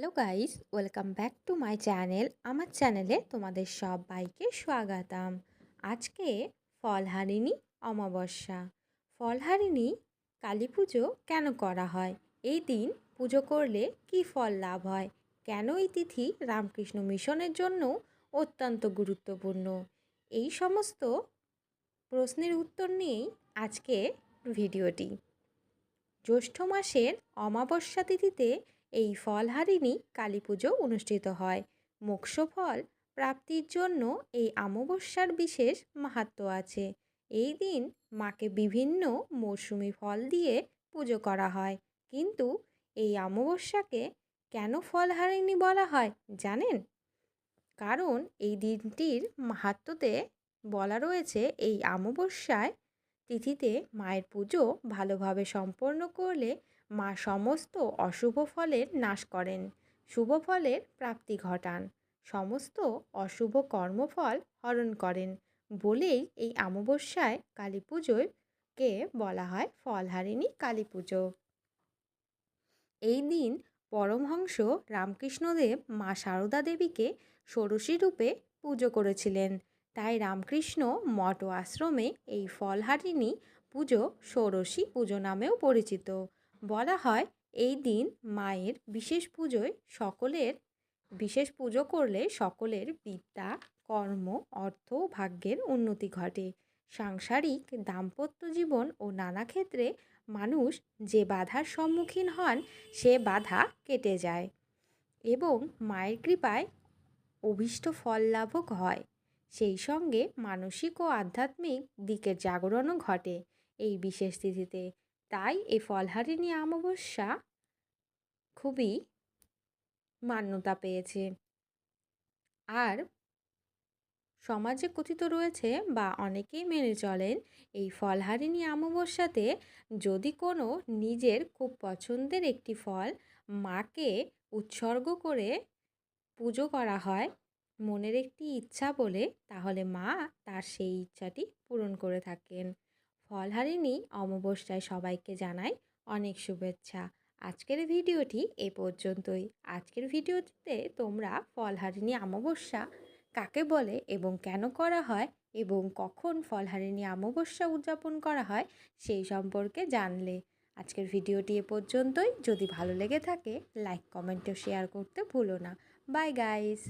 Hello guys, welcome back to my channel. আমার চ্যানেলে তোমাদের সবাইকে স্বাগতম। আজকে ফলহারিণী অমাবস্যা। ফলহারিণী কালী পুজো কেন করা হয়? এই দিন পুজো করলে কি ফল লাভ হয়? কেন এই তিথি রামকৃষ্ণ মিশনের জন্য অত্যন্ত গুরুত্বপূর্ণ? এই সমস্ত প্রশ্নের উত্তর নিয়েই আজকে ভিডিওটি। জ্যৈষ্ঠ মাসের অমাবস্যা তিথিতে এই ফলহারিণী কালী পুজো অনুষ্ঠিত হয়। মোক্ষ ফল প্রাপ্তির জন্য এই অমাবস্যার বিশেষ মাহাত্ম্য আছে। এই দিন মাকে বিভিন্ন মৌসুমি ফল দিয়ে পুজো করা হয়। কিন্তু এই অমাবস্যাকে কেন ফলহারিণী বলা হয় জানেন? কারণ এই দিনটির মাহাত্ম্যতে বলা রয়েছে, এই অমাবস্যায় তিথিতে মায়ের পুজো ভালোভাবে সম্পন্ন করলে মা সমস্ত অশুভ ফলের নাশ করেন, শুভ ফলের প্রাপ্তি ঘটান, সমস্ত অশুভ কর্মফল হরণ করেন বলেই এই অমাবস্যায় কালী পুজোকে বলা হয় ফলহারিণী কালী পুজো। এই দিন পরমহংস রামকৃষ্ণদেব মা সারদা দেবীকে ষোড়শী রূপে পুজো করেছিলেন। তাই রামকৃষ্ণ মঠ ও আশ্রমে এই ফলহারিণী পুজো ষোড়শী পুজো নামেও পরিচিত। বলা হয় এই দিন মায়ের বিশেষ পুজো করলে সকলের বিদ্যা, কর্ম, অর্থ, ভাগ্যের উন্নতি ঘটে। সাংসারিক দাম্পত্য জীবন ও নানা ক্ষেত্রে মানুষ যে বাধার সম্মুখীন হন সে বাধা কেটে যায় এবং মায়ের কৃপায় অভীষ্ট ফল লাভও হয়। সেই সঙ্গে মানসিক ও আধ্যাত্মিক দিকের জাগরণও ঘটে এই বিশেষ তিথিতে। তাই এই ফলহারিণী অমাবস্যা খুবই মান্যতা পেয়েছে। আর সমাজে কথিত রয়েছে বা অনেকেই মেনে চলেন, এই ফলহারিণী অমাবস্যাতে যদি কোনো নিজের খুব পছন্দের একটি ফল মাকে উৎসর্গ করে পুজো করা হয় মনের একটি ইচ্ছা বলে, তাহলে মা তার সেই ইচ্ছাটি পূরণ করে থাকেন। ফলহারিণী অমাবস্যায় সবাইকে জানাই অনেক শুভেচ্ছা। আজকের ভিডিওটি এ পর্যন্তই। আজকের ভিডিওটিতে তোমরা ফলহারিণী অমাবস্যা কাকে বলে এবং কেন করা হয় এবং কখন ফলহারিণী অমাবস্যা উদযাপন করা হয় সেই সম্পর্কে জানলে। আজকের ভিডিওটি এ পর্যন্তই। যদি ভালো লেগে থাকে লাইক, কমেন্ট ও শেয়ার করতে ভুলো না। Bye guys.